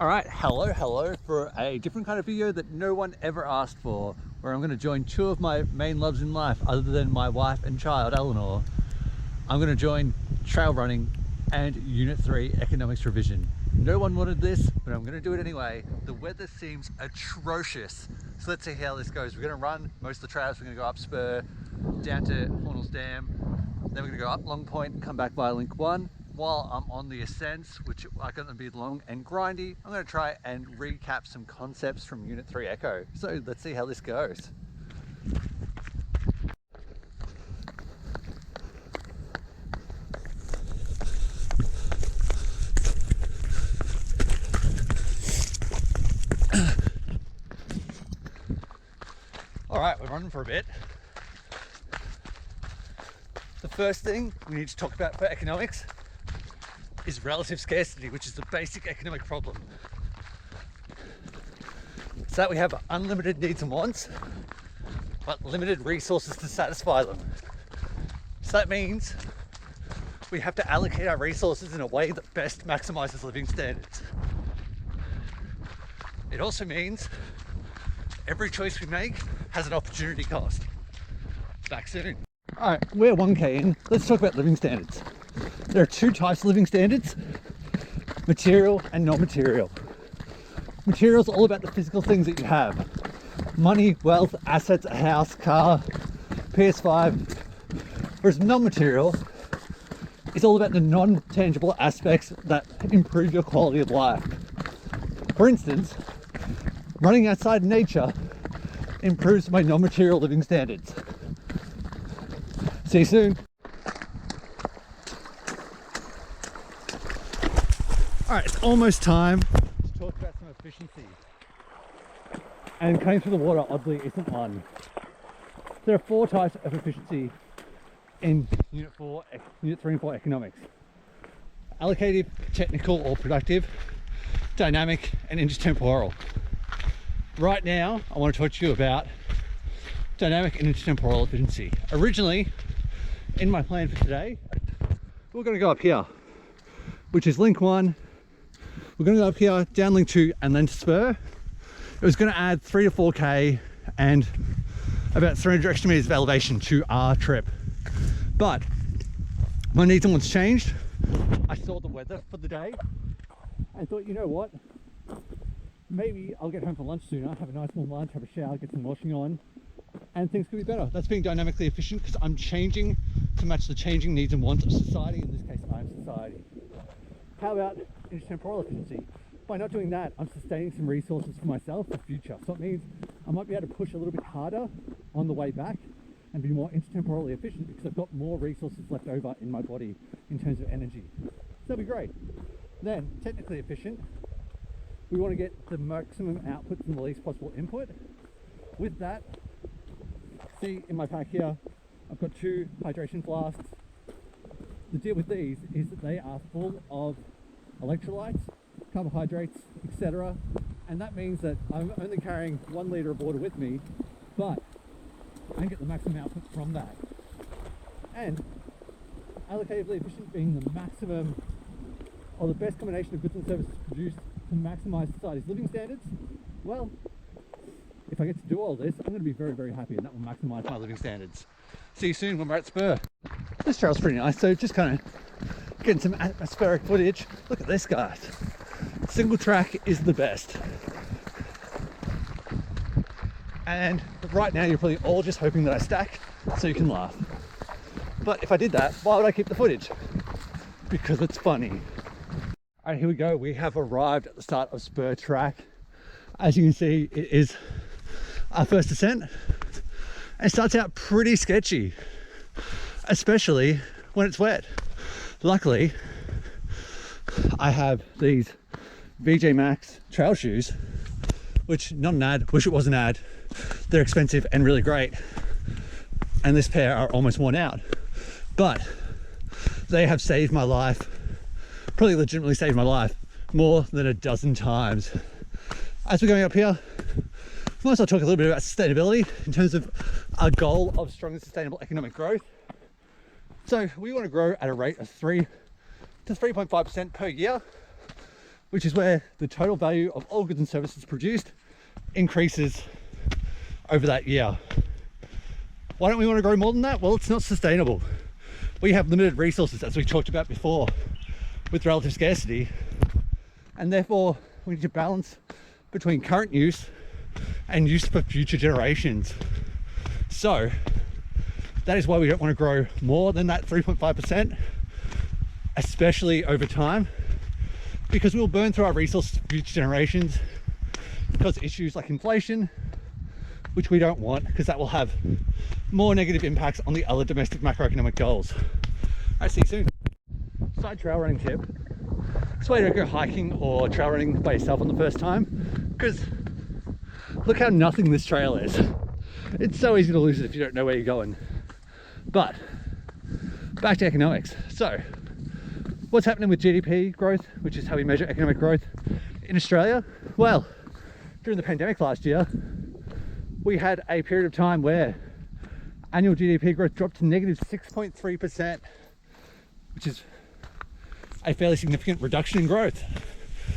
All right, hello for a different kind of video that no one ever asked for, where I'm going to join two of my main loves in life other than my wife and child, Eleanor. I'm going to join trail running and Unit 3 economics revision. No one wanted this, but I'm going to do it anyway. The weather seems atrocious, so let's see how this goes. We're going to run most of the trails. We're going to go up Spur, down to Hornells Dam, then we're going to go up Long Point, come back via Link 1. While I'm on the ascents, which are going to be long and grindy, I'm going to try and recap some concepts from Unit 3 Echo. So let's see how this goes. All right, we're running for a bit. The first thing we need to talk about for economics is relative scarcity, which is the basic economic problem. So that we have unlimited needs and wants, but limited resources to satisfy them. So that means we have to allocate our resources in a way that best maximizes living standards. It also means every choice we make has an opportunity cost. Back soon. All right, we're 1K in. Let's talk about living standards. There are two types of living standards: material and non-material. Material is all about the physical things that you have: money, wealth, assets, a house, car, PS5. Whereas non-material is all about the non-tangible aspects that improve your quality of life. For instance, running outside in nature improves my non-material living standards. See you soon. All right, it's almost time to talk about some efficiency. And cutting through the water, oddly, isn't one. There are four types of efficiency in Unit 3 and 4 economics: allocative, technical or productive, dynamic, and intertemporal. Right now, I want to talk to you about dynamic and intertemporal efficiency. Originally, in my plan for today, we're going to go up here, which is Link 1. We're going to go up here, down Link 2, and then to Spur. It was going to add 3 to 4K and about 300 extra meters of elevation to our trip. But my needs and wants changed. I saw the weather for the day and thought, you know what? Maybe I'll get home for lunch sooner, have a nice warm lunch, have a shower, get some washing on, and things could be better. That's being dynamically efficient because I'm changing to match the changing needs and wants of society. In this case, I'm society. How about intertemporal efficiency? By not doing that, I'm sustaining some resources for myself for future. So it means I might be able to push a little bit harder on the way back and be more intertemporally efficient because I've got more resources left over in my body in terms of energy. So that'd be great. Then, technically efficient, we want to get the maximum output from the least possible input. With that, see in my pack here, I've got 2 hydration flasks. The deal with these is that they are full of electrolytes, carbohydrates, etc. And that means that I'm only carrying 1 litre of water with me, but I can get the maximum output from that. And allocatively efficient being the maximum or the best combination of goods and services produced to maximize society's living standards. Well, if I get to do all this, I'm going to be very, very happy, and that will maximize my living standards. See you soon when we're at Spur. This trail's pretty nice, so just kind of getting some atmospheric footage. Look at this, guys. Single track is the best. And right now you're probably all just hoping that I stack so you can laugh. But if I did that, why would I keep the footage? Because it's funny. All right, here we go. We have arrived at the start of Spur track. As you can see, it is our first ascent. It starts out pretty sketchy, especially when it's wet. Luckily, I have these VJ Max trail shoes, which, not an ad, wish it was an ad. They're expensive and really great. And this pair are almost worn out, but they have saved my life, probably legitimately saved my life more than a dozen times. As we're going up here, we might as well talk a little bit about sustainability in terms of our goal of strong and sustainable economic growth. So we want to grow at a rate of 3 to 3.5% per year, which is where the total value of all goods and services produced increases over that year. Why don't we want to grow more than that? Well, it's not sustainable. We have limited resources, as we talked about before, with relative scarcity, and therefore we need to balance between current use and use for future generations. So that is why we don't want to grow more than that 3.5%, especially over time, because we'll burn through our resources for future generations because issues like inflation, which we don't want, because that will have more negative impacts on the other domestic macroeconomic goals. All right, see you soon. Side trail running tip. This way to go hiking or trail running by yourself on the first time, because look how nothing this trail is. It's so easy to lose it if you don't know where you're going. But back to economics. So what's happening with GDP growth, which is how we measure economic growth in Australia? Well, during the pandemic last year, we had a period of time where annual GDP growth dropped to negative 6.3%, which is a fairly significant reduction in growth.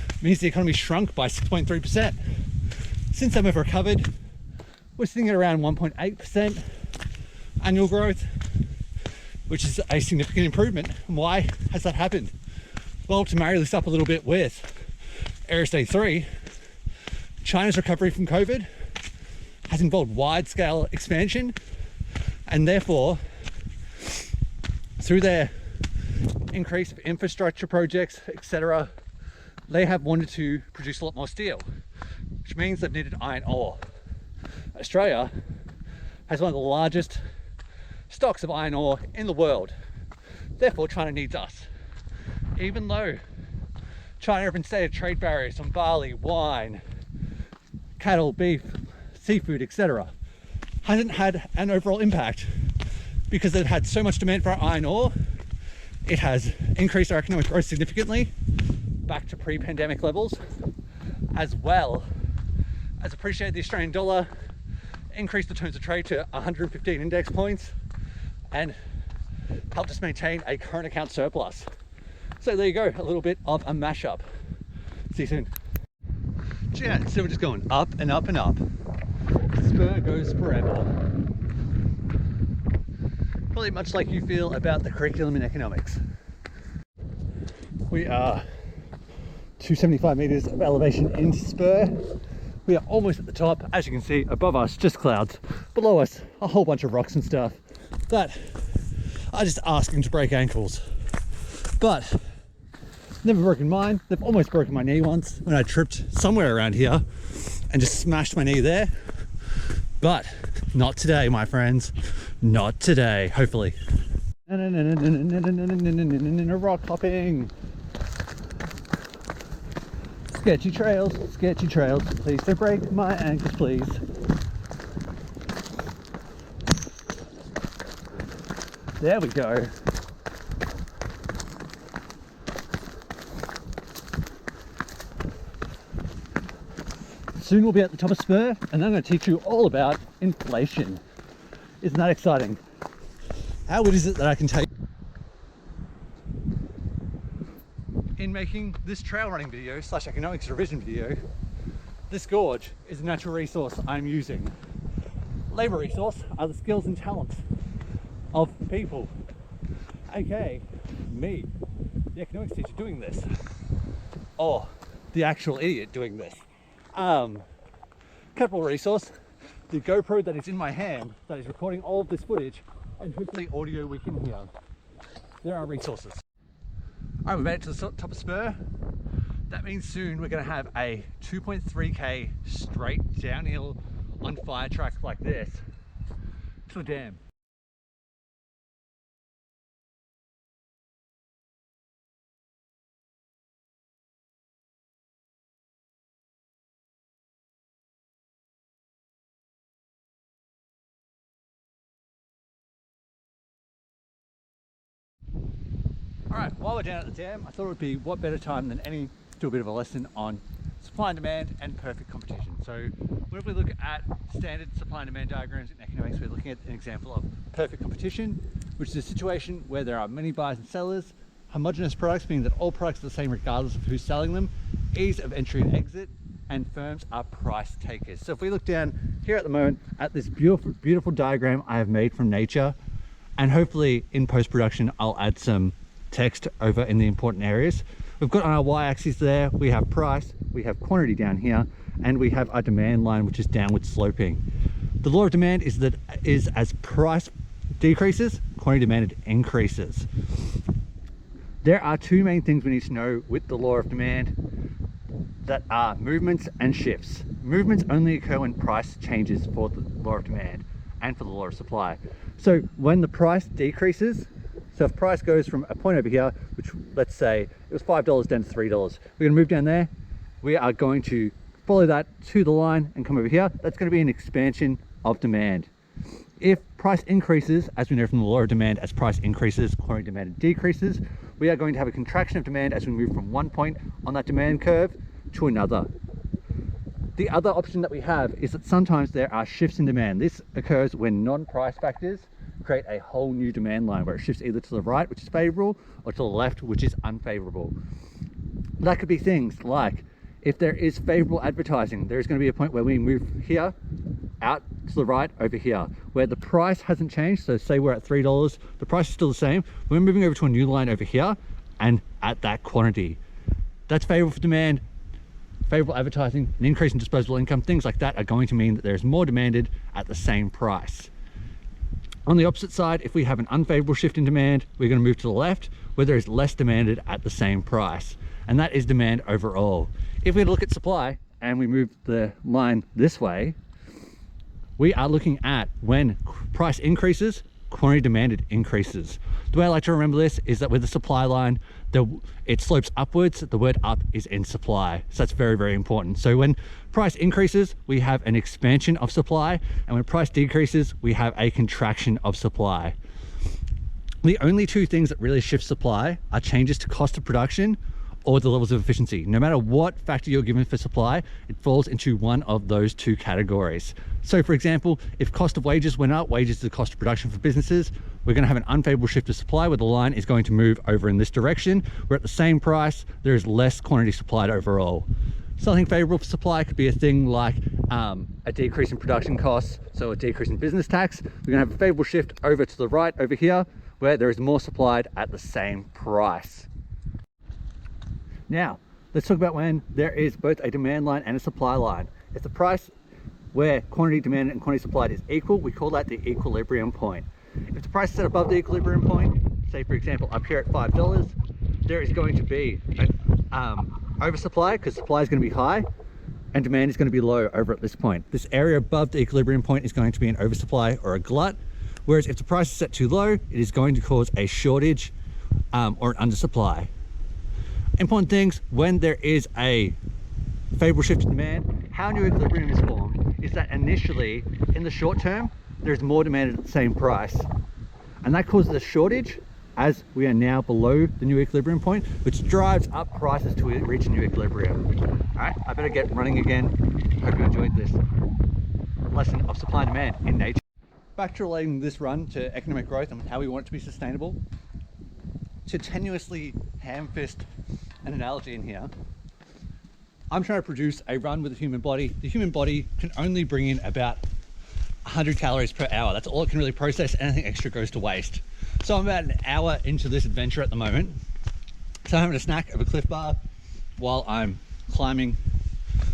It means the economy shrunk by 6.3%. Since then, we've recovered. We're sitting at around 1.8% annual growth, which is a significant improvement. And why has that happened? Well, to marry this up a little bit with Ares Day 3, China's recovery from COVID has involved wide-scale expansion, and therefore, through their increase of infrastructure projects, etc., they have wanted to produce a lot more steel, which means they've needed iron ore. Australia has one of the largest stocks of iron ore in the world. Therefore, China needs us. Even though China have instated trade barriers on barley, wine, cattle, beef, seafood, etc., hasn't had an overall impact because they've had so much demand for our iron ore. It has increased our economic growth significantly back to pre-pandemic levels, as well as appreciated the Australian dollar, increased the terms of trade to 115 index points, and helped us maintain a current account surplus. So there you go, a little bit of a mashup. See you soon. Yeah, so we're just going up and up and up. Spur goes forever. Probably much like you feel about the curriculum in economics. We are 275 meters of elevation into Spur. We are almost at the top. As you can see, above us, just clouds. Below us, a whole bunch of rocks and stuff that are just asking to break ankles. But never broken mine. They've almost broken my knee once when I tripped somewhere around here and just smashed my knee there. But not today, my friends. Not today, hopefully. Rock hopping. Sketchy trails, please don't break my ankles, please. There we go. Soon we'll be at the top of Spur, and I'm going to teach you all about inflation. Isn't that exciting? How good is it that I can take in making this trail running video / economics revision video? This gorge is a natural resource I'm using. Labor resource are the skills and talents of people, aka me, the economics teacher doing this, or the actual idiot doing this. Capital resource, the GoPro that is in my hand that is recording all of this footage, and hopefully audio we can hear. There are resources. Alright, we made it to the top of Spur. That means soon we're going to have a 2.3k straight downhill on fire track like this to the dam. Alright, while we're down at the dam, I thought it would be what better time than any to do a bit of a lesson on supply and demand and perfect competition. So whenever we look at standard supply and demand diagrams in economics, we're looking at an example of perfect competition, which is a situation where there are many buyers and sellers. Homogeneous products, meaning that all products are the same regardless of who's selling them, ease of entry and exit, and firms are price takers. So if we look down here at the moment at this beautiful diagram I have made from nature, and hopefully in post-production I'll add some text over in the important areas. We've got on our y-axis there, we have price, we have quantity down here, and we have our demand line, which is downward sloping. The law of demand is as price decreases, quantity demanded increases. There are two main things we need to know with the law of demand that are movements and shifts. Movements only occur when price changes for the law of demand and for the law of supply. So when the price decreases, so if price goes from a point over here, which let's say it was $5 down to $3, we're going to move down there. We are going to follow that to the line and come over here. That's going to be an expansion of demand. If price increases, as we know from the law of demand, as price increases, quantity demand decreases, we are going to have a contraction of demand as we move from one point on that demand curve to another. The other option that we have is that sometimes there are shifts in demand. This occurs when non-price factors create a whole new demand line where it shifts either to the right, which is favorable, or to the left, which is unfavorable. That could be things like, if there is favorable advertising, there's going to be a point where we move here out to the right over here where the price hasn't changed. So say we're at $3, the price is still the same. We're moving over to a new line over here and at that quantity. That's favorable for demand. Favorable advertising, an increase in disposable income, things like that are going to mean that there's more demanded at the same price. On the opposite side, if we have an unfavorable shift in demand, we're going to move to the left where there is less demanded at the same price, and that is demand overall. If we look at supply and we move the line this way, we are looking at when price increases, quantity demanded increases. The way I like to remember this is that with the supply line, it slopes upwards. The word up is in supply. So that's very, very important. So when price increases, we have an expansion of supply, and when price decreases, we have a contraction of supply. The only two things that really shift supply are changes to cost of production or the levels of efficiency. No matter what factor you're given for supply, it falls into one of those two categories. So for example, if cost of wages went up, wages is the cost of production for businesses, we're going to have an unfavorable shift of supply where the line is going to move over in this direction, where at the same price, there is less quantity supplied overall. Something favorable for supply could be a thing like a decrease in production costs, so a decrease in business tax. We're going to have a favorable shift over to the right over here, where there is more supplied at the same price. Now, let's talk about when there is both a demand line and a supply line. If the price where quantity demanded and quantity supplied is equal, we call that the equilibrium point. If the price is set above the equilibrium point, say for example up here at $5, there is going to be an oversupply because supply is going to be high and demand is going to be low over at this point. This area above the equilibrium point is going to be an oversupply or a glut, whereas if the price is set too low, it is going to cause a shortage or an undersupply. Important things, when there is a favorable shift in demand, how new equilibrium is formed is that initially, in the short term, there's more demand at the same price. And that causes a shortage as we are now below the new equilibrium point, which drives up prices to reach a new equilibrium. All right, I better get running again. Hope you enjoyed this lesson of supply and demand in nature. Back to relating this run to economic growth and how we want it to be sustainable. To tenuously ham-fist an analogy in here, I'm trying to produce a run with the human body. The human body can only bring in about 100 calories per hour. That's all it can really process. Anything extra goes to waste. So I'm about an hour into this adventure at the moment. So I'm having a snack of a Cliff Bar while I'm climbing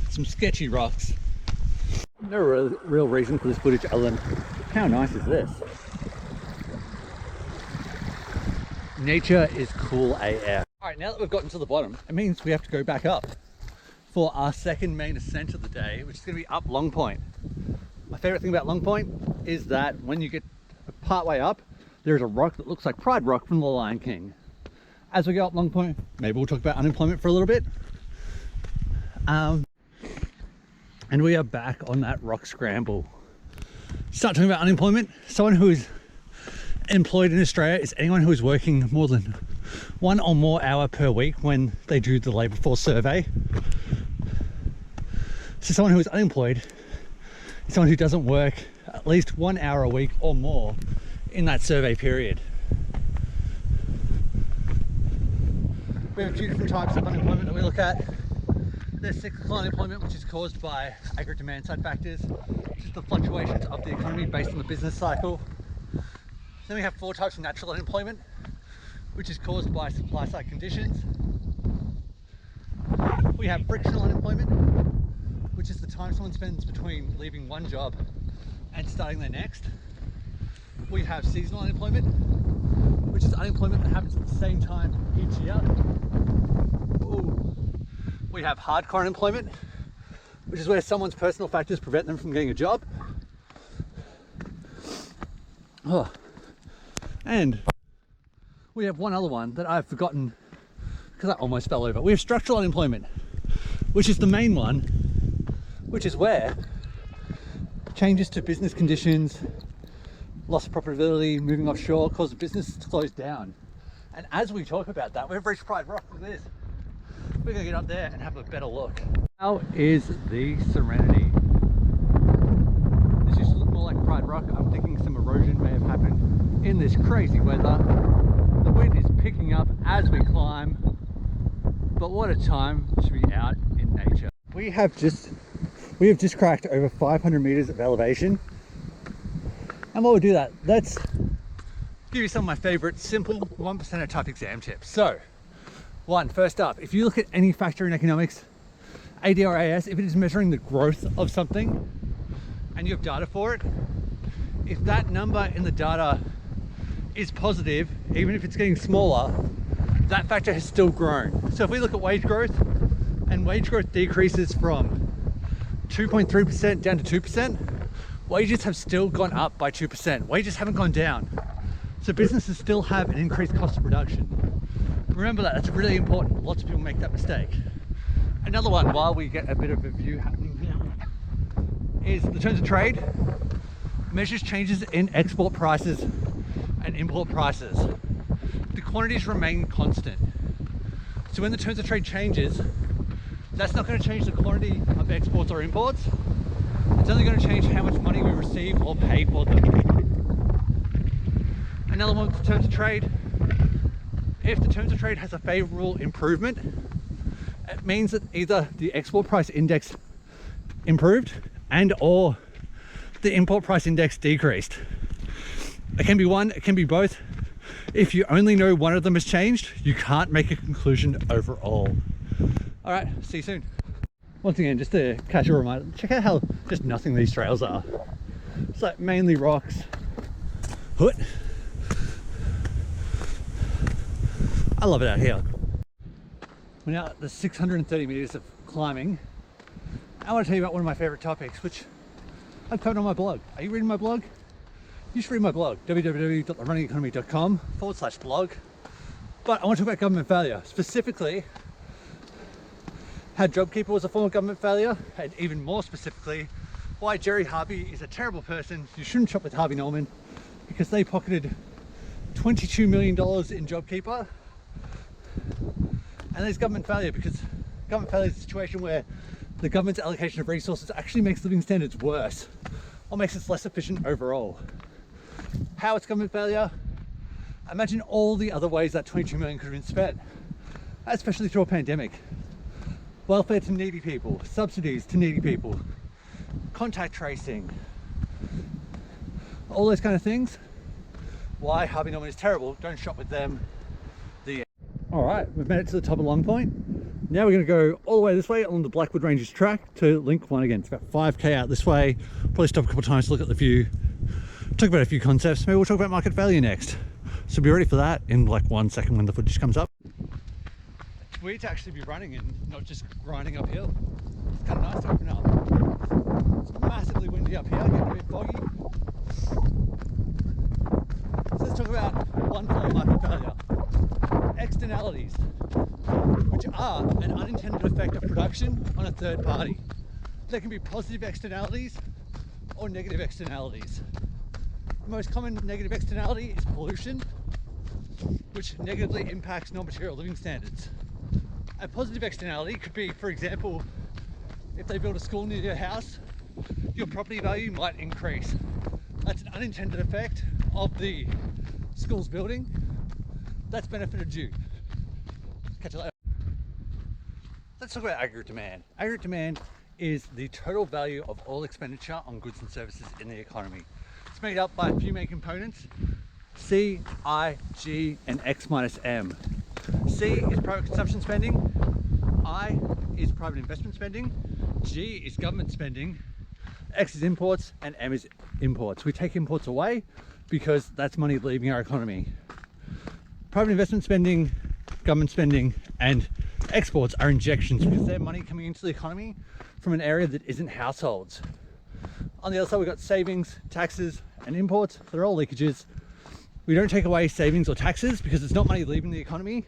some sketchy rocks. No real reason for this footage other than how nice is this? Nature is cool AF. All right, now that we've gotten to the bottom, it means we have to go back up for our second main ascent of the day, which is going to be up Long Point. My favorite thing about Long Point is that when you get part way up, there's a rock that looks like Pride Rock from The Lion King. As we go up Long Point, maybe we'll talk about unemployment for a little bit. And we are back on that rock scramble. Start talking about unemployment. Someone who is employed in Australia is anyone who is working more than 1 or more hour per week when they do the labour force survey. So someone who is unemployed is someone who doesn't work at least 1 hour a week or more in that survey period. We have a few different types of unemployment that we look at. There's cyclical unemployment, which is caused by aggregate demand side factors, which is the fluctuations of the economy based on the business cycle. Then we have 4 types of natural unemployment, which is caused by supply side conditions. We have frictional unemployment, which is the time someone spends between leaving one job and starting their next. We have seasonal unemployment, which is unemployment that happens at the same time each year. Ooh. We have hardcore unemployment, which is where someone's personal factors prevent them from getting a job. Oh. And we have one other one that I've forgotten because I almost fell over. We have structural unemployment, which is the main one, which is where changes to business conditions, loss of profitability, moving offshore, cause the business to close down. And as we talk about that, we've reached Pride Rock. Look at this. We're gonna get up there and have a better look. How is the Serenity? This used to look more like Pride Rock. I'm thinking some erosion may have happened in this crazy weather. The wind is picking up as we climb, but what a time to be out in nature. We have just cracked over 500 meters of elevation. And while we do that, let's give you some of my favorite simple 1% type exam tips. So, first up, if you look at any factor in economics, AD or AS, if it is measuring the growth of something and you have data for it, if that number in the data is positive, even if it's getting smaller, that factor has still grown. So if we look at wage growth, and wage growth decreases from 2.3% down to 2%, wages have still gone up by 2%. Wages haven't gone down. So businesses still have an increased cost of production. Remember that, that's really important. Lots of people make that mistake. Another one, while we get a bit of a view happening here, is the terms of trade measures changes in export prices and import prices. The quantities remain constant. So when the terms of trade changes, that's not going to change the quantity of exports or imports. It's only going to change how much money we receive or pay for them. Another one with the terms of trade. If the terms of trade has a favorable improvement, it means that either the export price index improved and or the import price index decreased. It can be one, it can be both. If you only know one of them has changed, you can't make a conclusion overall. All right, see you soon. Once again, just a casual reminder, check out how just nothing these trails are. It's like mainly rocks. Hoot. I love it out here. We're now at the 630 meters of climbing. I want to tell you about one of my favorite topics, which I've covered on my blog. Are you reading my blog? You should read my blog, www.therunningeconomy.com/blog. But I want to talk about government failure, specifically how JobKeeper was a form of government failure, and even more specifically, why Gerry Harvey is a terrible person. You shouldn't shop with Harvey Norman because they pocketed $22 million in JobKeeper. And there's government failure because government failure is a situation where the government's allocation of resources actually makes living standards worse or makes us less efficient overall. How it's government failure? Imagine all the other ways that 22 million could have been spent, especially through a pandemic. Welfare to needy people, subsidies to needy people, contact tracing, all those kind of things. Why Harvey Norman is terrible, don't shop with them. All right, we've made it to the top of Long Point. Now we're going to go all the way this way along the Blackwood Ranges track to Link 1 again. It's about 5k out this way. Probably stop a couple of times to look at the view, talk about a few concepts. Maybe we'll talk about market failure next. So be ready for that in like 1 second when the footage comes up. It's weird to actually be running and not just grinding uphill. It's kind of nice to open up. It's massively windy up here, getting a bit foggy. So let's talk about one form of market failure. Externalities, which are an unintended effect of production on a third party. There can be positive externalities or negative externalities. The most common negative externality is pollution, which negatively impacts non-material living standards. A positive externality could be, for example, if they build a school near your house, your property value might increase. That's an unintended effect of the school's building that's benefited you. Catch you later. let's talk about aggregate demand. Aggregate demand is the total value of all expenditure on goods and services in the economy. It's made up by a few main components: C, I, G, and X minus M. C is private consumption spending, I is private investment spending, G is government spending, X is imports, and M is imports. We take imports away because that's money leaving our economy. Private investment spending, government spending, and exports are injections because they're money coming into the economy from an area that isn't households. On the other side, we've got savings, taxes, and imports. They're all leakages. We don't take away savings or taxes because it's not money leaving the economy.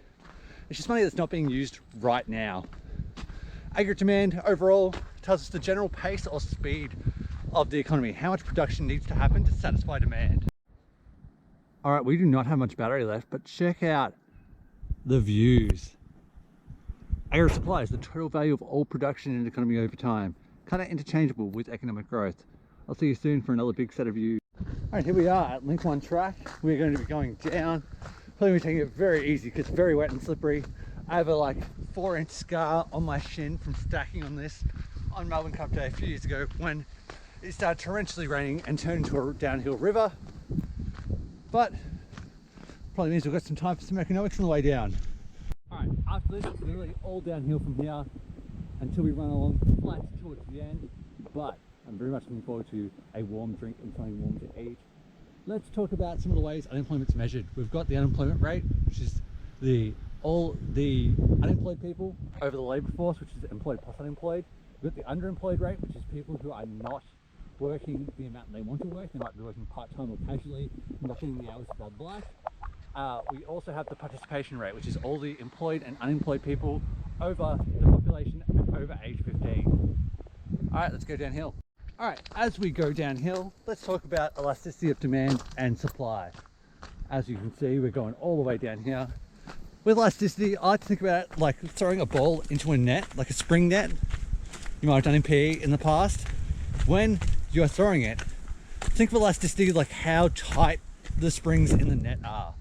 It's just money that's not being used right now. Aggregate demand overall tells us the general pace or speed of the economy, how much production needs to happen to satisfy demand. All right, we do not have much battery left, but check out the views. Aggregate supply is the total value of all production in the economy over time, kind of interchangeable with economic growth. I'll see you soon for another big set of views. All right, here we are at Link 1 track. We're going to be going down. Probably be taking it very easy because it's very wet and slippery. I have a like 4-inch scar on my shin from stacking on this on Melbourne Cup Day a few years ago when it started torrentially raining and turned into a downhill river. But probably means we've got some time for some economics on the way down. All right, after this, it's literally all downhill from here until we run along the flats towards the end. But I'm very much looking forward to a warm drink and something warm to eat. Let's talk about some of the ways unemployment's measured. We've got the unemployment rate, which is all the unemployed people over the labour force, which is employed plus unemployed. We've got the underemployed rate, which is people who are not working the amount they want to work. They might be working part-time or casually, not getting the hours that they'd like. We also have the participation rate, which is all the employed and unemployed people over the population over age 15. All right, let's go downhill. All right, as we go downhill, let's talk about elasticity of demand and supply. As you can see, we're going all the way down here. With elasticity, I like to think about it like throwing a ball into a net, like a spring net. You might have done in PE in the past. When you're throwing it, think of elasticity like how tight the springs in the net are.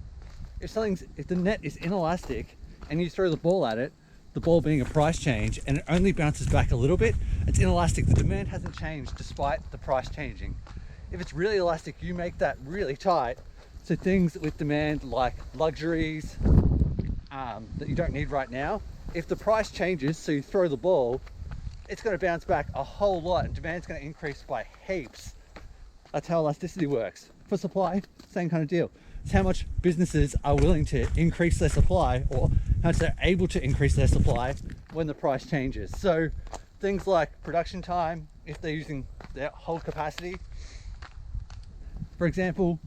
If the net is inelastic and you throw the ball at it, the ball being a price change, and it only bounces back a little bit, it's inelastic. The demand hasn't changed despite the price changing. If it's really elastic, you make that really tight. So things with demand like luxuries that you don't need right now, if the price changes, so you throw the ball, it's going to bounce back a whole lot and demand's going to increase by heaps. That's how elasticity works. For supply, same kind of deal. It's how much businesses are willing to increase their supply, or how much they're able to increase their supply when the price changes. So things like production time, if they're using their whole capacity. For example,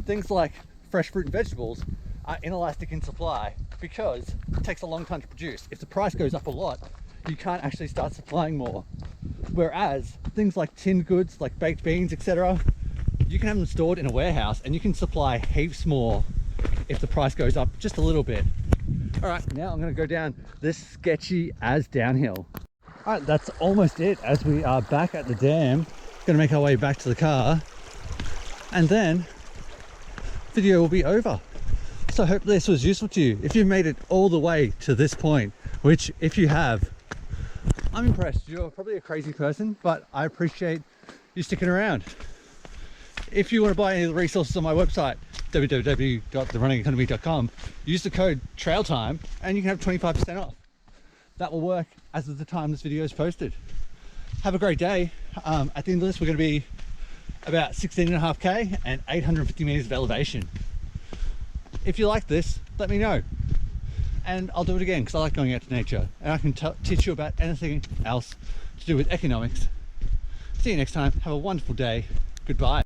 things like fresh fruit and vegetables are inelastic in supply because it takes a long time to produce. If the price goes up a lot, you can't actually start supplying more. Whereas things like tinned goods, like baked beans, etc., you can have them stored in a warehouse and you can supply heaps more if the price goes up just a little bit. All right, now I'm going to go down this sketchy as downhill. All right, that's almost it as we are back at the dam. Going to make our way back to the car and then video will be over. So I hope this was useful to you. If you've made it all the way to this point, which if you have, I'm impressed. You're probably a crazy person, but I appreciate you sticking around. If you want to buy any of the resources on my website, www.therunningeconomy.com, use the code TRAILTIME and you can have 25% off. That will work as of the time this video is posted. Have a great day. At the end of this, we're going to be about 16.5K and 850 meters of elevation. If you like this, let me know. And I'll do it again because I like going out to nature and I can teach you about anything else to do with economics. See you next time. Have a wonderful day. Goodbye.